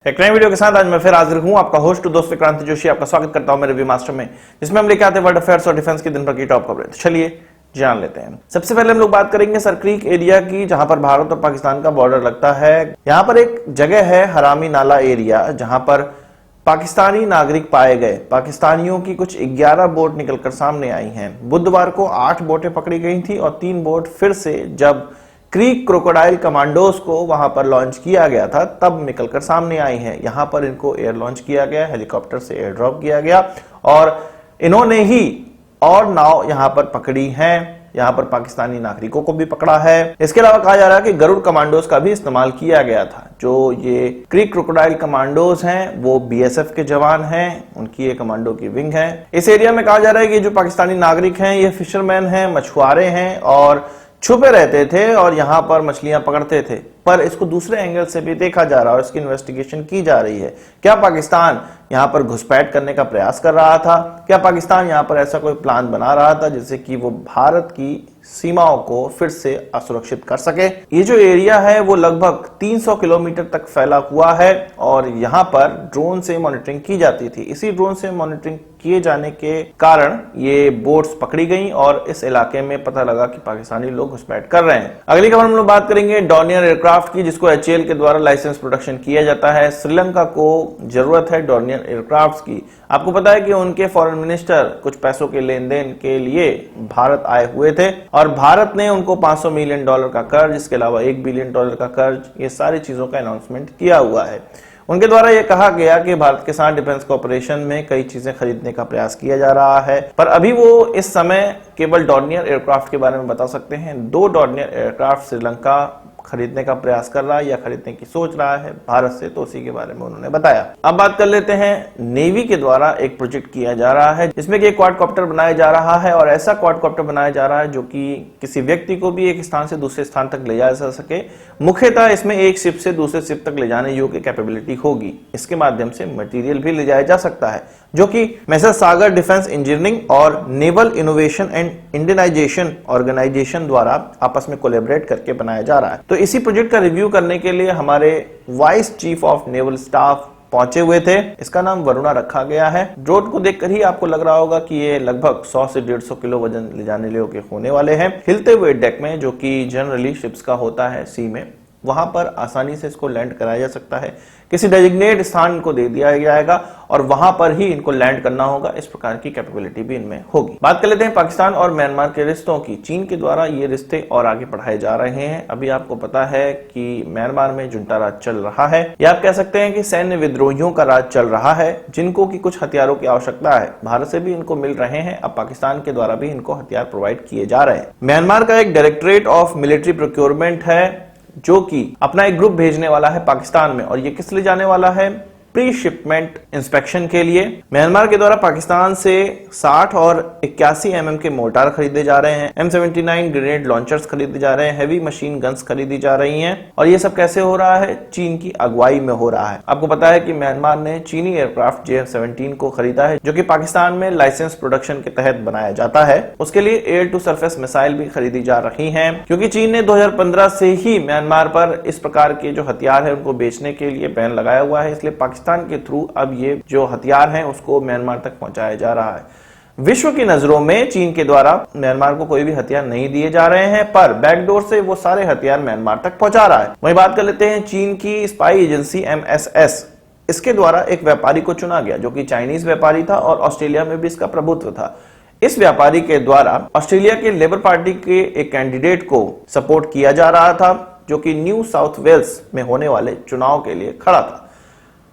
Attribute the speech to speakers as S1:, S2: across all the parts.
S1: एक नए वीडियो के साथ आज मैं फिर हाजिर हूं, आपका होस्ट दोस्त क्रांति जोशी। आपका स्वागत करता हूं मेरे रिव्यू मास्टर में, जिसमें हम लेके आते हैं वर्ल्ड अफेयर्स और डिफेंस की दिन भर की टॉप खबरें। तो चलिए जान लेते हैं। सबसे पहले हम लोग बात करेंगे सर क्रीक एरिया की, जहां पर भारत और पाकिस्तान का बॉर्डर लगता है। यहां पर एक जगह है हरामी नाला एरिया, जहां पर पाकिस्तानी नागरिक पाए गए। पाकिस्तानियों की कुछ 11 बोट निकलकर सामने आई हैं। बुधवार को 8 बोटें पकड़ी गई थी और 3 बोट फिर से जब क्रीक क्रोकोडाइल कमांडोज को वहां पर लॉन्च किया गया था तब निकलकर सामने आई हैं। यहां पर इनको एयर लॉन्च किया गया, हेलीकॉप्टर से एयर ड्रॉप किया गया और इन्होंने ही और नाव यहां पर पकड़ी हैं। यहां पर पाकिस्तानी नागरिकों को भी पकड़ा है। इसके अलावा कहा जा रहा है कि गरुड़ कमांडोज का भी इस्तेमाल किया गया था। जो ये क्रीक क्रोकोडाइल कमांडोज हैं वो बीएसएफ के जवान हैं, उनकी ये कमांडो की विंग है। इस एरिया में कहा जा रहा है कि जो पाकिस्तानी नागरिक हैं ये फिशरमैन हैं, मछुआरे हैं और छुपे रहते थे और यहां पर मछलियां पकड़ते थे। पर इसको दूसरे एंगल से भी देखा जा रहा है और इसकी इन्वेस्टिगेशन की जा रही है। क्या पाकिस्तान यहां पर घुसपैठ करने का प्रयास कर रहा था? क्या पाकिस्तान यहां पर ऐसा कोई प्लान बना रहा था जिससे कि वो भारत की सीमाओं को फिर से असुरक्षित कर सके? ये जो एरिया है वो लगभग 300 किलोमीटर तक फैला हुआ है और यहां पर ड्रोन से मॉनिटरिंग की जाती थी। इसी ड्रोन से मॉनिटरिंग किए जाने के कारण ये बोट्स पकड़ी गई और इस इलाके में पता लगा कि पाकिस्तानी लोग घुसपैठ कर रहे हैं। अगली खबर हम लोग बात करेंगे डॉर्नियर एयरक्राफ्ट की, जिसको एचएएल के द्वारा लाइसेंस प्रोडक्शन किया जाता है। श्रीलंका को जरूरत है डॉर्नियर एयरक्राफ्ट की। आपको पता है कि उनके फॉरेन मिनिस्टर कुछ पैसों के लेन देन के लिए भारत आए हुए थे और भारत ने उनको $500 मिलियन का कर्ज, इसके अलावा $1 बिलियन का कर्ज, ये सारी चीजों का अनाउंसमेंट किया हुआ है। उनके द्वारा यह कहा गया कि भारत के साथ डिफेंस कॉर्पोरेशन में कई चीजें खरीदने का प्रयास किया जा रहा है, पर अभी वो इस समय केवल डॉर्नियर एयरक्राफ्ट के बारे में बता सकते हैं। 2 डॉर्नियर एयरक्राफ्ट श्रीलंका खरीदने का प्रयास कर रहा है या खरीदने की सोच रहा है भारत से, तो उसी के बारे में उन्होंने बताया। अब बात कर लेते हैं नेवी के द्वारा एक प्रोजेक्ट किया जा रहा है जिसमें कि एक क्वाडकॉप्टर बनाया जा रहा है और ऐसा क्वाडकॉप्टर बनाया जा रहा है जो कि किसी व्यक्ति को भी एक स्थान से दूसरे स्थान तक ले जा सके। मुख्यतः इसमें एक शिप से दूसरे शिप तक ले जाने योग्य कैपेबिलिटी होगी। इसके माध्यम से मटेरियल भी ले जाया जा सकता है, जो कि मैसर सागर डिफेंस इंजीनियरिंग और Naval Innovation and Indianisation Organisation द्वारा आपस में कोलैबोरेट करके बनाया जा रहा है। तो इसी प्रोजेक्ट का रिव्यू करने के लिए हमारे vice chief of naval staff पहुंचे हुए थे। इसका नाम वरुणा रखा गया है। ड्रोन को देखकर ही आपको लग रहा होगा कि ये लगभग 100 से 150 किलो वजन ले जाने योग्य होने वाले हैं। हिलते हुए डेक में, जो कि जनरली शिप्स का होता है सी में, वहां पर आसानी से इसको लैंड कराया जा सकता है। किसी डेजिग्नेट स्थान को दे दिया जाएगा और वहां पर ही इनको लैंड करना होगा। इस प्रकार की कैपेबिलिटी भी इनमें होगी। बात कर लेते हैं पाकिस्तान और म्यांमार के रिश्तों की। चीन के द्वारा ये रिश्ते और आगे बढ़ाए जा रहे हैं। अभी आपको पता है कि म्यांमार में जुंटा राज चल रहा है, या आप कह सकते हैं कि सैन्य विद्रोहियों का राज चल रहा है, जिनको की कुछ हथियारों की आवश्यकता है। भारत से भी इनको मिल रहे हैं, अब पाकिस्तान के द्वारा भी इनको हथियार प्रोवाइड किए जा रहे हैं। म्यांमार का एक डायरेक्टरेट ऑफ मिलिट्री प्रोक्योरमेंट है जो कि अपना एक ग्रुप भेजने वाला है पाकिस्तान में, और ये किस लिए जाने वाला है? प्री शिपमेंट इंस्पेक्शन के लिए। म्यांमार के द्वारा पाकिस्तान से 60 और 81 mm के मोर्टार खरीदे जा रहे हैं, M79 ग्रेनेड लॉन्चर्स खरीदे जा रहे हैं, हैवी मशीन गन्स खरीदी जा रही हैं। और ये सब कैसे हो रहा है? चीन की अगुवाई में हो रहा है। आपको पता है कि म्यांमार ने चीनी एयरक्राफ्ट JF-17 को खरीदा है, जो कि पाकिस्तान में लाइसेंस प्रोडक्शन के तहत बनाया जाता है। उसके लिए एयर टू सरफेस मिसाइल भी खरीदी जा रही है, क्योंकि चीन ने 2015 से ही म्यांमार पर इस प्रकार के जो हथियार है उनको बेचने के लिए बैन लगाया हुआ है। इसलिए पाकिस्तान के थ्रू अब ये जो हथियार हैं उसको म्यांमार तक पहुंचाया जा रहा है। विश्व की नजरों में चीन के द्वारा म्यांमार को कोई भी हथियार नहीं दिए जा रहे हैं, पर बैकडोर से वो सारे हथियार म्यांमार तक पहुंचा रहा है। वहीं बात कर लेते हैं चीन की स्पाई एजेंसी MSS। इसके द्वारा एक व्यापारी को चुना गया जो कि चाइनीज व्यापारी था और ऑस्ट्रेलिया में भी इसका प्रभुत्व था। इस व्यापारी के द्वारा ऑस्ट्रेलिया के लेबर पार्टी के एक कैंडिडेट को सपोर्ट किया जा रहा था, जो कि न्यू साउथ वेल्स में होने वाले चुनाव के लिए खड़ा था।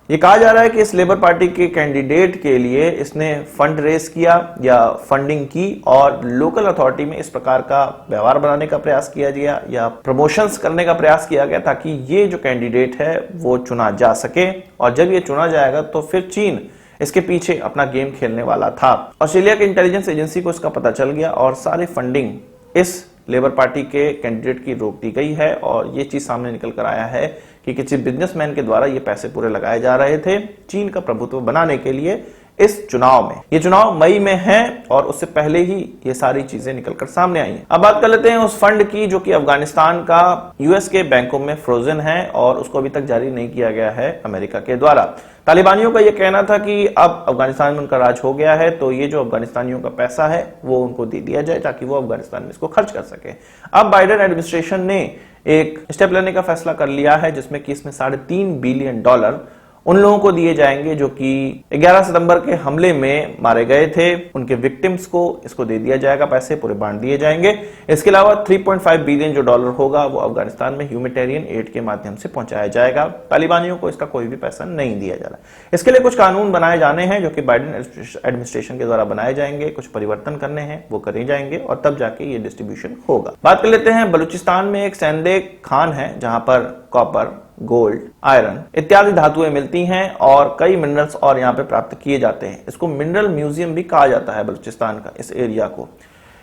S1: ये कहा जा रहा है कि इस लेबर पार्टी के कैंडिडेट के लिए इसने फंड रेस किया या फंडिंग की और लोकल अथॉरिटी में इस प्रकार का व्यवहार बनाने का प्रयास किया गया या प्रमोशंस करने का प्रयास किया गया, ताकि ये जो कैंडिडेट है वो चुना जा सके। और जब ये चुना जाएगा तो फिर चीन इसके पीछे अपना गेम खेलने वाला था। ऑस्ट्रेलिया के इंटेलिजेंस एजेंसी को इसका पता चल गया और सारी फंडिंग इस लेबर पार्टी के कैंडिडेट की रोक दी गई है। और ये चीज सामने निकल कर आया है कि किसी बिजनेसमैन के द्वारा ये पैसे पूरे लगाए जा रहे थे चीन का प्रभुत्व बनाने के लिए इस चुनाव में। ये चुनाव मई में है और उससे पहले ही ये सारी चीजें निकलकर सामने आई हैं। अब बात कर लेते हैं उस फंड की जो कि अफगानिस्तान का यूएस के बैंकों में फ्रोजन है और उसको अभी तक जारी नहीं किया गया है अमेरिका के द्वारा। तालिबानियों का यह कहना था कि अब अफगानिस्तान में उनका राज हो गया है, तो ये जो अफगानिस्तानियों का पैसा है वो उनको दे दिया जाए ताकि वो अफगानिस्तान में इसको खर्च कर सके। अब बाइडेन एडमिनिस्ट्रेशन ने एक स्टेप लेने का फैसला कर लिया है जिसमें कि इसमें $3.5 बिलियन उन लोगों को दिए जाएंगे जो कि 11 सितंबर के हमले में मारे गए थे, उनके विक्टिम्स को इसको दे दिया जाएगा, पैसे पूरे बांट दिए जाएंगे। इसके अलावा 3.5 बिलियन जो डॉलर होगा वो अफगानिस्तान में ह्यूमैनिटेरियन एड के माध्यम से पहुंचाया जाएगा। तालिबानियों को इसका कोई भी पैसा नहीं दिया जा रहा। इसके लिए कुछ कानून बनाए जाने हैं जो कि बाइडेन एडमिनिस्ट्रेशन के द्वारा बनाए जाएंगे, कुछ परिवर्तन करने हैं वो करे जाएंगे और तब जाके ये डिस्ट्रीब्यूशन होगा। बात कर लेते हैं बलूचिस्तान में एक सेंदे खान है जहां पर कॉपर, गोल्ड, आयरन इत्यादि धातुएं मिलती हैं और कई मिनरल्स और यहाँ पे प्राप्त किए जाते हैं। इसको मिनरल म्यूजियम भी कहा जाता है बलूचिस्तान का इस एरिया को।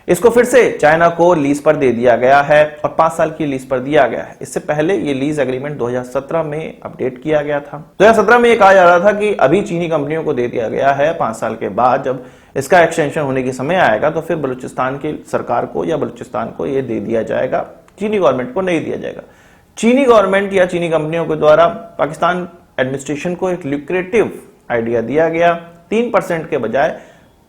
S1: इसको फिर से चाइना को लीज पर दे दिया गया है और 5 साल की लीज पर दिया गया है। इससे पहले ये लीज एग्रीमेंट 2017 में अपडेट किया गया था। 2017 में ये कहा जा रहा था कि अभी चीनी कंपनियों को दे दिया गया है, 5 साल के बाद जब इसका एक्सटेंशन होने के समय आएगा तो फिर बलूचिस्तान की सरकार को या बलूचिस्तान को ये दे दिया जाएगा, चीनी गवर्नमेंट को नहीं दिया जाएगा। चीनी गवर्नमेंट या चीनी कंपनियों के द्वारा पाकिस्तान एडमिनिस्ट्रेशन को एक ल्यूक्रेटिव आइडिया दिया गया। 3% के बजाय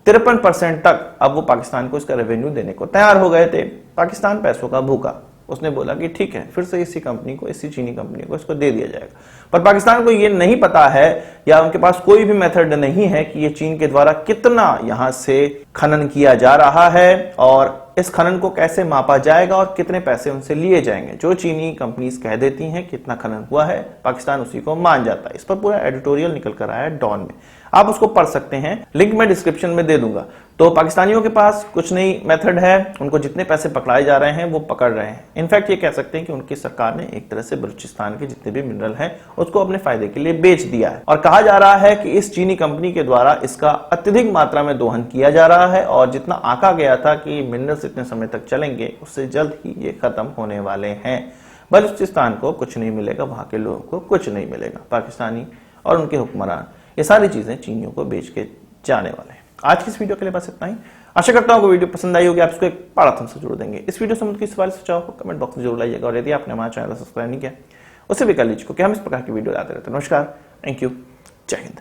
S1: 53% तक अब वो पाकिस्तान को इसका रेवेन्यू देने को तैयार हो गए थे। पाकिस्तान पैसों का भूखा, उसने बोला कि ठीक है फिर से इसी कंपनी को, इसी चीनी कंपनी को इसको दे दिया जाएगा। पर पाकिस्तान को ये नहीं पता है या उनके पास कोई भी मेथड नहीं है कि ये चीन के द्वारा कितना यहां से खनन किया जा रहा है और इस खनन को कैसे मापा जाएगा और कितने पैसे उनसे लिए जाएंगे। जो चीनी कंपनीज कह देती हैं कितना खनन हुआ है, पाकिस्तान उसी को मान जाता है। इस पर पूरा एडिटोरियल निकल कर आया है डॉन में, आप उसको पढ़ सकते हैं, लिंक मैं डिस्क्रिप्शन में दे दूंगा। तो पाकिस्तानियों के पास कुछ नई मेथड है, उनको जितने पैसे पकड़ाए जा रहे हैं वो पकड़ रहे हैं। इनफैक्ट ये कह सकते हैं कि उनकी सरकार ने एक तरह से बलूचिस्तान के जितने भी मिनरल हैं उसको अपने फायदे के लिए बेच दिया है और कहा जा रहा है कि इस चीनी कंपनी के द्वारा इसका अत्यधिक मात्रा में दोहन किया जा रहा है और जितना आंका गया था कि मिनरल्स इतने समय तक चलेंगे उससे जल्द ही ये खत्म होने वाले हैं। बलूचिस्तान को कुछ नहीं मिलेगा, वहां के लोगों को कुछ नहीं मिलेगा। पाकिस्तानी और उनके हुक्मरान ये सारी चीजें चीनियों को बेच के जाने वाले हैं। आज की इस वीडियो के लिए बस इतना ही। आशा करता हूं कि वीडियो पसंद आई होगी, आप इसको एक पाराथन से जोड़ देंगे। इस वीडियो से मुझे सवाल सुझाव को कमेंट बॉक्स में जरूर लाइएगा और यदि आपने हमारा चैनल सब्सक्राइब नहीं किया उसे भी कर लीजिए क्योंकि हम इस प्रकार की वीडियो लाते रहते हैं। नमस्कार, थैंक यू, जय हिंद।